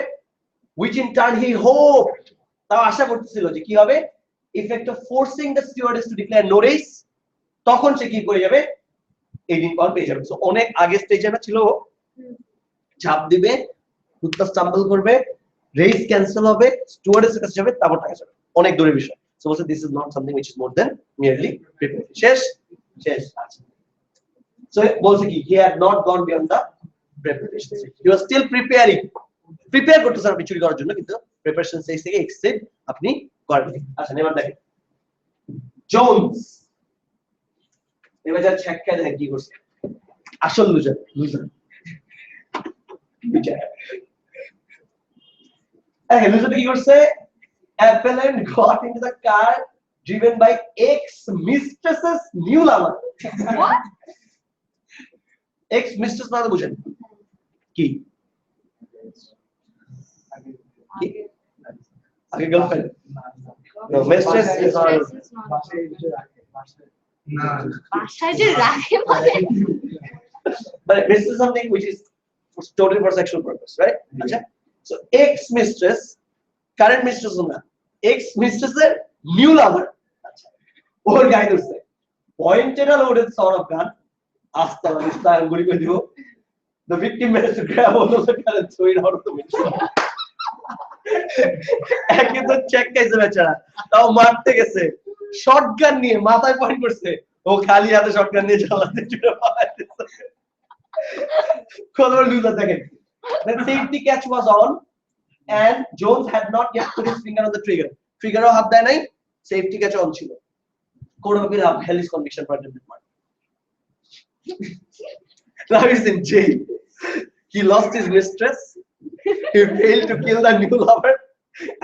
which in turn he hoped, তাও আশা করতেছিল যে কি হবে, effect of forcing the stewardess to declare no race, তখন সে কি করে যাবে, 18 পয়েন্ট পেয়ে যাবে। সো অনেক আগে স্টেজে না ছিল, ঝাঁপ দিবে, কুত্তা স্টাম্বল করবে, রেস ক্যান্সেল হবে, স্টুয়ার্ডের কাছে যাবে, তারপর টাকা যাবে, অনেক দূরের বিষয়। সো বলছে this is not something which is more than merely prepared. শেষ আছে। সো বলছে কি, he had not gone beyond the preparation. He was still preparing. Prepare করতেছেন আপনি চুরি করার জন্য, কিন্তু প্রিপারেশন স্টেজ থেকে এক্সিড আপনি করেন। আচ্ছা, এবার দেখেন জোনস, এবার যা ছেক্কা দেখেন কি করছে, আসল লুজার লুজার লুজার কি করছে, appellant got into the car driven by ex-mistress's new lover.
What?
Ex-mistress মানে বুঝেন কি? আগে girlfriend? No, mistress is not.
Mistress is not. বাসায় যে রাখে মানে
But this is something which is totally for sexual purpose, right? আচ্ছা, so ex-mistress, current mistress না, ex-mistress এর new lover. আচ্ছা, ওর গায়ে ধরছে pointed a loaded sword of gun. আস্তা আস্তা গুলি করে দিব. The victim managed to grab hold of the gun and throw it out of the window. একে তো চেক খাইছে বেচারা, তাও মারতে গেছে শটগান নিয়ে, মাথায় পয়েন্ট করছে, ও খালি হাতে শটগান নিয়ে চালাতে শুরু করেছে। Color loser দেখেন, the safety catch was on and Jones had not yet put his finger on the trigger. Trigger ও হাত দেয় নাই, safety catch on ছিল। Court of appeal held his conviction for attempted murder. Now he's in jail. He lost his mistress. He failed to kill the new lover,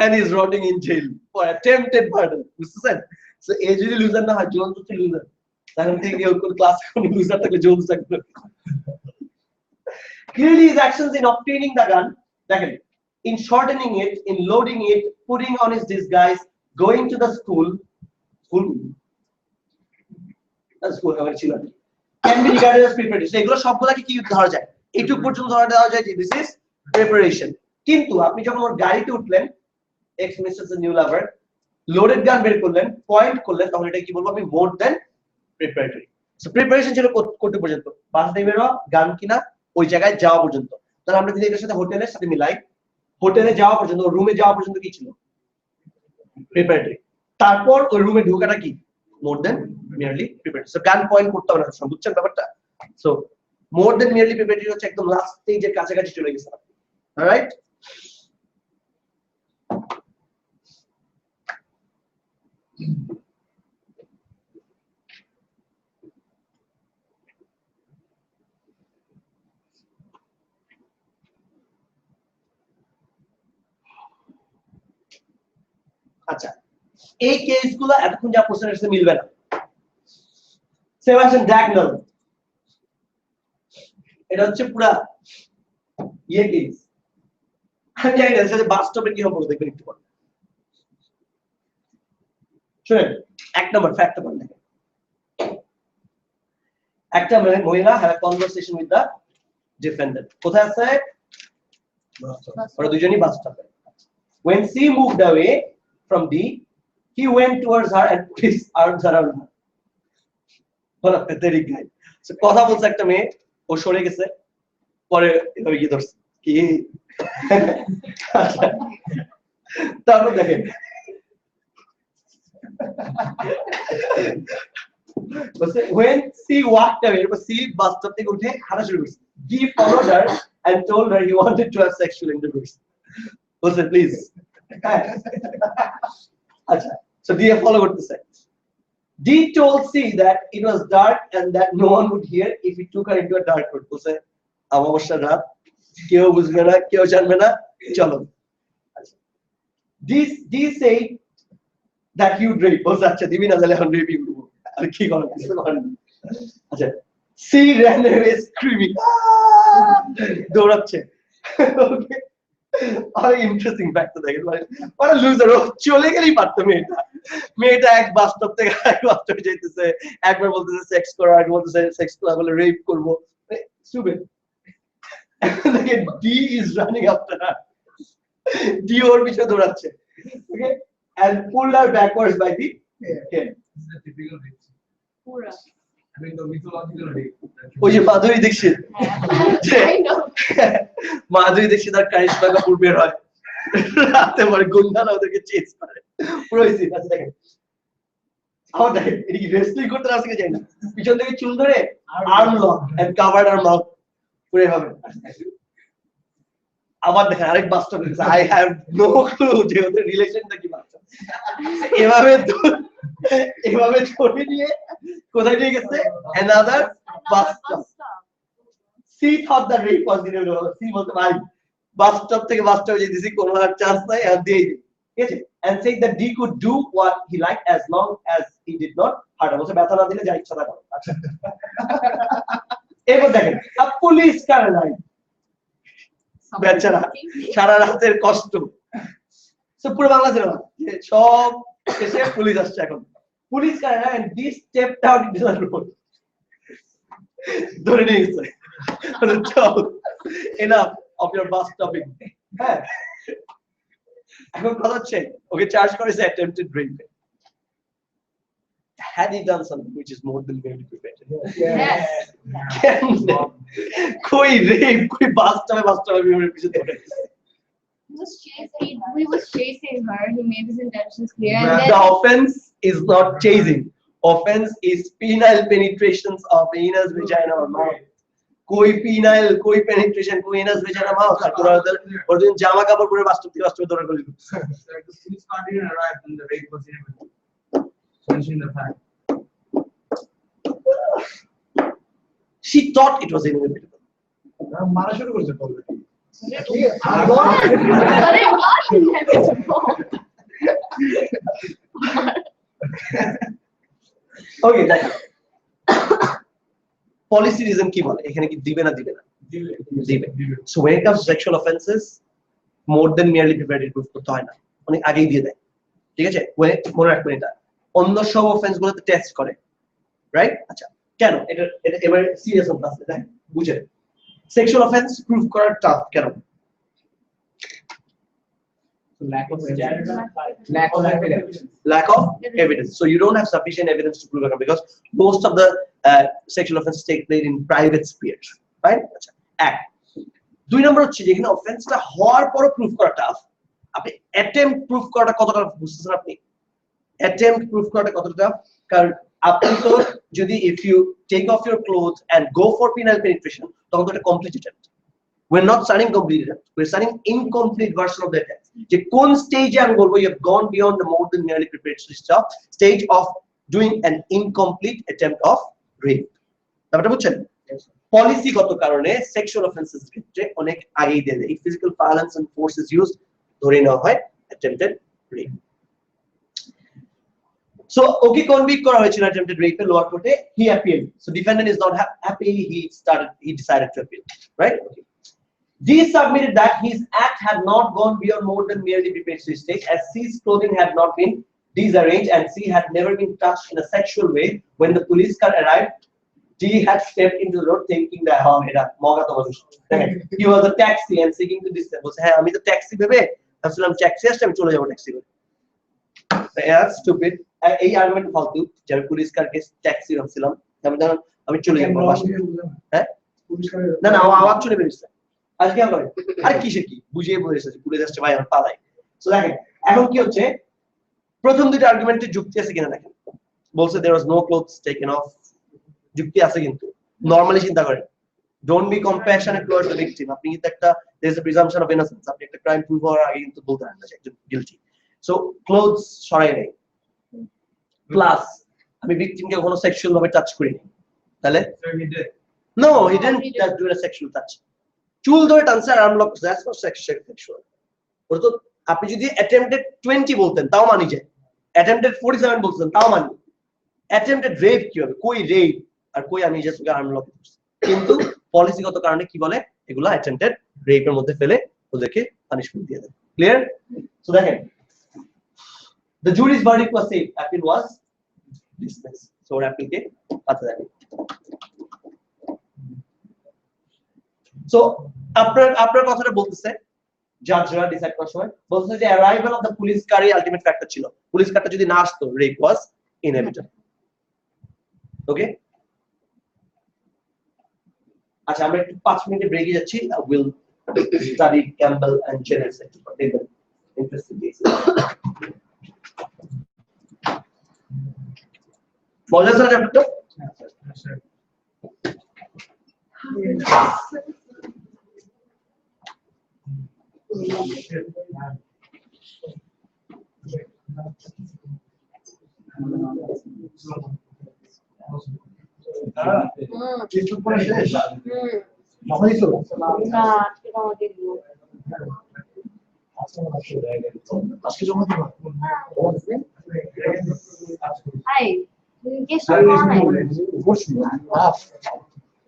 and he's rotting in jail for attempted murder. Listen, so age is loser na, Jones is loser. I don't think your class loser takle Jones takle. Clearly, his actions in obtaining the gun, in shortening it, in loading it, putting on his disguise, going to the school, can be regarded as preparation. এগুলো সবগুলাকে কি ধরা যায়? এইটুকু পর্যন্ত ধরা দেওয়া যায় যে this is preparation. কিন্তু আপনি যখন ওর গাড়িতে উঠলেন, ex mistress নিউ লাভার, লোডেড গান বের করলেন, পয়েন্ট করলেন, তখন এটা কি বলবো আমি? মোর দেন প্রিপারেটরি। সো প্রিপারেশন ছিল কত পর্যন্ত? বাস থেকে বের হওয়া, গান কিনা, ওই জায়গায় যাওয়া পর্যন্ত। তাহলে আমরা যদি এটার সাথে হোটেলের সাথে মিলাই, হোটেলে যাওয়া পর্যন্ত, রুমে যাওয়া পর্যন্ত কি ছিল? প্রিপারেটরি। তারপর ওই রুমে ঢোকাটা কি? মোর দেন মিয়ারলি প্রিপারেটরি। সো গান পয়েন্ট করতে হবে না, বুঝছেন ব্যাপারটা? সো মোর দেন মিয়ারলি প্রিপারেটরি হচ্ছে একদম লাস্ট স্টেজের কাছাকাছি চলে গেছে। অলরাইট, আচ্ছা, এই কেসগুলো এতক্ষণ যা প্রশ্নের সাথে মিলবে না। সেবাস্টিয়ান ড্যাগনাল, এটা হচ্ছে পুরা ইয়ে কেস। আমি জানি না এর সাথে বাস্তবে কি হবে, দেখবেন একটু পরে। শুনেন, এক নম্বর ফ্যাক্ট দেখেন, একটা মহিলা have a conversation with the defendant. কোথায় আছে? ওরা দুজনই বাস স্টপে। When she moved away from D, he went towards her and put his arms around her. What a pathetic guy. So কথা বলছে একটা মেয়ে, ও সরে গেছে, পরে এভাবে গিয়ে ধরছে কি। তারপর দেখেন, when she walked away, she bus stop থেকে উঠে হাঁটা শুরু করছে। He followed her and told her he wanted to have sexual intercourse. বলছে প্লিজ। আচ্ছা, so D follow করতেছে। D told C that it was dark and that no one would hear if he took her into a dark road. বলছে অমাবস্যার রাত, কেউ বুঝবে না, কেউ জানবে না, চলো। D said that he would rape. বলছে আচ্ছা দিবি না, তাহলে এখন রেপ করব। আর কি করার কিছু করার নেই। আচ্ছা, C ran away screaming, দৌড়াচ্ছে। ওকে, আর ইন্টারেস্টিং ফ্যাক্ট দেখেন, মানে লুজার, ও চলে গেলেই পারতো মেয়েটা এক বাস স্টপ থেকে আরেক বাস স্টপে যাইতেছে, একবার বলতেছে সেক্স করা, আর বলতেছে সেক্স করা বলে রেপ করব। স্টুপিড। দেখেন, D is running after her, D ওর পিছনে দৌড়াচ্ছে। ওকে, and pulled her backwards by the hair.
পুরা
ওই যে মাধুরী দীক্ষিত, মাধুরী দীক্ষিত আর কারিশমা কাপুর বের হয় রাতে, পরে গুন্ডারা ওদেরকে চেজ করে, পুরো সিন আছে। দেখেন, আমার দেখেন এটা কি রেসলিং করতে আসছে যাই না, পিছন থেকে চুল ধরে arm lock and covered her mouth পুরো হবে। আবার দেখেন আরেক বাস্তব, আই হ্যাভ নো ক্লু যে ওদের রিলেশনটা কি বাস্তব। এভাবে ধরে নিয়ে কোথায় নিয়ে গেছে? another bus stop. She thought that rape was inevitable. She বলতে ভাই বাস স্টপ থেকে বাস স্টপে যেতেছি, কোনো আর চান্স নাই, আর দিয়ে ঠিক আছে, and say that D could do what he liked as long as he did not hurt him. বলছে ব্যথা না দিলে যা ইচ্ছা তা করো। আচ্ছা এবার দেখেন পুলিশ কার নাই বেচারা সারা রাতের কষ্ট, সো পুরো বাংলা ছিল না যে সব শেষে পুলিশ আসছে এখন পুলিশ কার নাই and this stepped out into the road ধরে নিয়ে গেছে enough of your bus topic হ্যাঁ এখন কথা হচ্ছে ওকে চার্জ করেছে attempted rape. Had he done something which is more than merely prepared?
Yes.
कोई rape कोई bus में पीछे दौड़े
He was chasing her. He made his intentions clear. And
the
then
offense is not chasing, offense is penile penetrations of anus vagina or mouth. कोई penile कोई penetration कोई anus vagina mouth और दिन জামা কাপড় পরে বাস্তব দৌড়া গলি
The police car didn't arrive and the rape was inevitable. Mentioning the fact.
she thought it was inevitable.
মারা শুরু করছে already.
but it was inevitable.
Okay, দেখো policy reason কি বলে এখানে কি দিবে না দিবে so when it comes to sexual offenses more than merely prepared proof করতে হয় না অনেক আগেই দিয়ে দেয় ঠিক আছে মনে রাখবেন এটা অন্য সব অফেন্স গুলোতে টেস্ট করে রাইট আচ্ছা কেন এটা এবারে সিরিয়াস অফ আছে দেখ বুঝে সেক্সুয়াল অফেন্স প্রুফ করা টাফ কেন
Lack of evidence.
lack of evidence so you don't have sufficient evidence to prove it because most of the sexual offenses take place in private spheres right acha এক দুই নম্বর হচ্ছে যেখানে অফেন্সটা হওয়ার পরও proof করা tough আপনি attempt proof করাটা কতটা বুঝতেছেন আপনি অ্যাটেম্প্ট প্রুফ করাটা কতটা টাফ কারণ আপনি তো যদি if you take off your clothes and go for penile penetration তখন তো এটা complete attempt we're not starting complete attempt we're starting incomplete version of the attempt যে কোন স্টেজে আমি বলবো you have gone beyond the more than merely prepared stage of doing an incomplete attempt of rape ব্যাপারটা বুঝছেন পলিসিগত কারণে sexual offences ক্ষেত্রে অনেক আগেই দিয়ে দেয় physical violence and force is used ধরে নেওয়া হয় attempted rape so okay convict করা হয়েছিল attempted rape এর লোয়ার কোর্টে he appealed so defendant is not happy he decided to appeal right okay D submitted that his act had not gone beyond more than merely prepared stage as C's clothing had not been disarranged and C had never been touched in a sexual way when the police car arrived D had stepped into the road thinking that he was a taxi and seeking to distance বলছে হ্যাঁ আমি তো taxi ভেবে ভাবছিলাম taxi আসছে আমি চলে যাব ট্যাক্সি করে that's stupid এই আর্গুমেন্ট ফালতু যে আমি পুলিশ কারকে ট্যাক্সি ভাবছিলাম আমি চলে যাব হ্যাঁ না না আওয়াজ চলে বেরিয়েছে আজকে আমরা আর কিসে কি বুঝিয়ে বলেছে পুলিশ আসছে ভাই আমার পালাই সো দেখেন এখন কি হচ্ছে প্রথম দুটো আর্গুমেন্টে যুক্তি আছে কিনা দেখেন বলছে there was no clothes taken off যুক্তি আছে কিন্তু নরমালি চিন্তা করেন don't be compassionate towards the victim আপনি কিন্তু একটা there is a presumption of innocence আপনি একটা ক্রাইম প্রুভ হওয়ার আগে কিন্তু বলতে পারেন না যে একজন গিলটি সো ক্লোথস সরাই নেই প্লাস আমি ভিকটিমকে কোনো সেক্সুয়াল ভাবে টাচ করিনি তাহলে no he didn't do a sexual touch চুল ধরে টানছে আর আনলক দ্যাটস নট সেক্সুয়াল ওটা তো আপনি যদি attempted 20 বলতেন তাও মানি যায় attempted 47 বলতেন তাও মানি attempted rape কি হবে কই রেপ আর কই আমি জাস্ট আনলক কিন্তু পলিসিগত কারণে কি বলে এগুলা attempted rape এর মধ্যে ফেলে ওদেরকে পানিশমেন্ট দিয়ে দেয় ক্লিয়ার সো দেখেন the jury's verdict was safe appeal was dismissed so appeal কে পাতা যায় সো আপনার কথাটা বলতেছে জাজরা ডিসাইড করার সময় বলতেছে যে অ্যারাইভাল অফ দ্য পুলিশ কারই আলটিমেট ফ্যাক্টর ছিল পুলিশ কারটা যদি না আসতো রেপ ওয়াজ ইনএভিটেবল ওকে আচ্ছা আমরা একটু 5 মিনিটে ব্রেকে যাচ্ছি will study Campbell and general sector দেখবেন ইন্টারেস্টিং কেস মজা স্যার চ্যাপ্টারটা
কিছু পরে শেষ মামাই তো
না আজকে আমাদের Hi. Guess your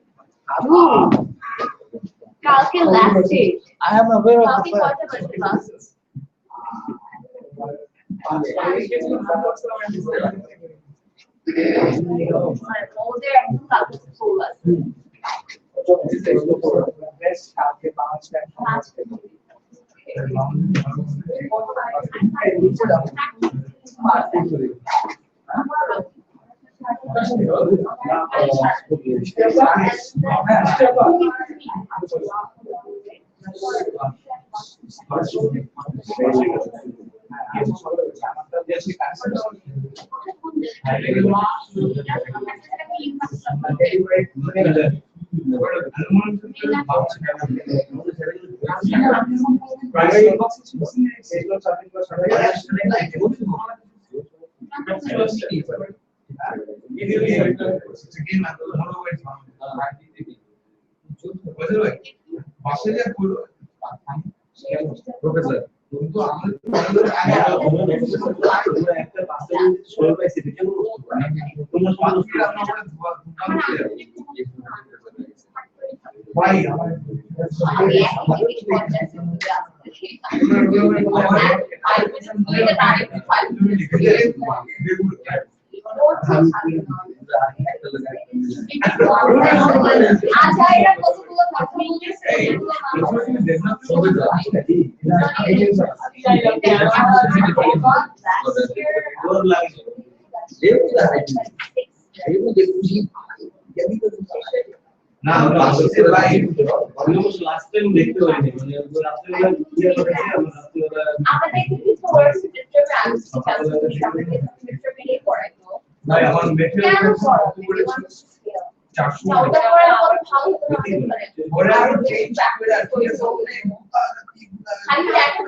comment. কালকে last date.
I am aware of the
কালকে
fact.
কয়টা বাজে class? ওদের একদম কালকে স্কুল আছে। আচ্ছা এটা কতগুলো কথা
না আসলে ভাই অলমোস্ট লাস্ট টাইম দেখতে পাইনি মানে রাত্রিবেলা ক্লিয়ার করেছে আমরা রাত্রিবেলা
আমাদের কিন্তু কোর্স ডিস্টারবেন্স ডিস্টারবেন্স পড়াই তো
ভাই আমার মেটেরিয়াল
কেন পড়াই 400 ওটা পড়া কত ভালো হতে পারে
ওরা আরো চেঞ্জ করে আর কি
খালি একটা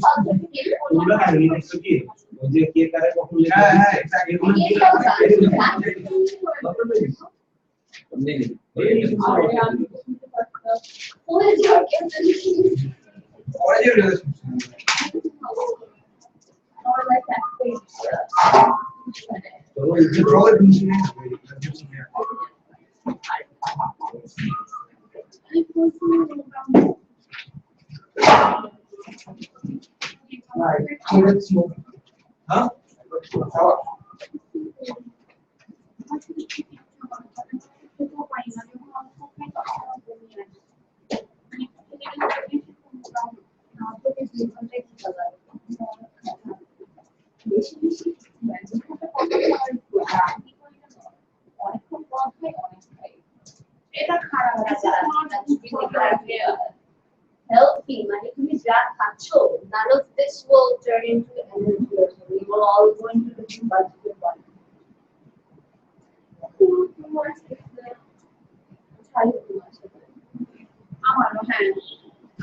সাবজেক্ট
তোমরা কাহিনী দেখছো কি ওই যে কে কারে কখন লেখা
হ্যাঁ হ্যাঁ এক্স্যাক্টলি
হ্যাঁ
এটা খারাপ healthy মানে তুমি যা খাচ্ছো none of this will turn into energy or something. We will all go into the budget one. আমারও হ্যাঁ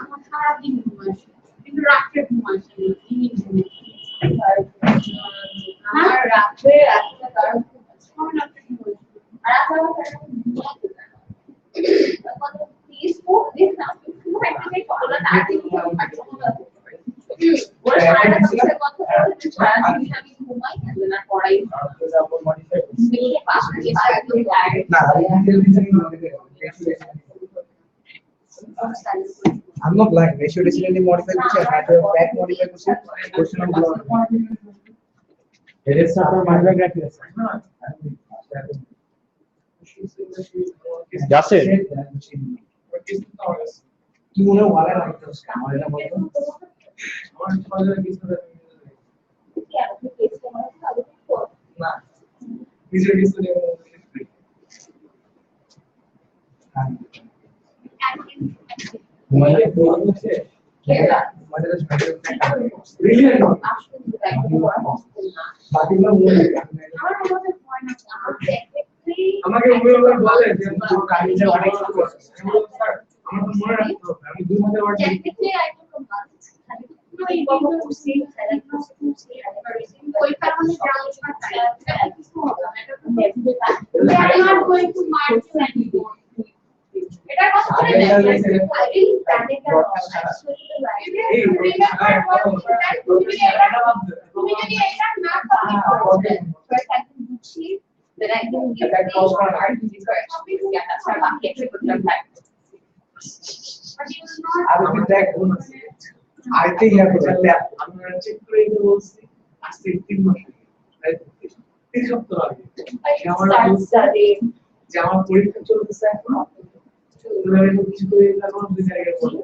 আমার সারাদিন ঘুম আসে কিন্তু রাত্রে ঘুম আসে আমার রাত্রে একটা কারণ আমার রাত্রে ঘুম আসে আর আমার peaceful this now you have to make all that thing ওরা সারাটা সাথে কথা বলতে সারাদিন আমি ঘুমাই না পড়াই মেয়ে পাশে পাশে
না I'm not lying. Ratio decision modify which I had a back modify question of law. It is not a micrograph. Just it. You know what I like those camera. আমাকে বলে যে কাহিনীটা অনেক স্যার আমার তো মনে রাখতে হবে আমি 2 মাসের word
technically I to compass এই বাবা কুসি সেলেক্ট কুসি ওই কারণে গ্রাউন্ড শট এটা কিছু হবে না এটা তো নেগেটিভ আমি not going to mark you anymore এটা কথা I really panicked a lot. I switched to like, first I can do cheap, then I can give
That goes on.
yeah, that's how I get to them back.
I will be back. I think you have to tell that.
আমরা check করে দিতে বলছি আজকে 3 মাস আগে 3 সপ্তাহ আগে
I should start studying.
যে আমার পরীক্ষা চলতেছে এখন কিছু করে দিলাম 2 জায়গায় পড়বো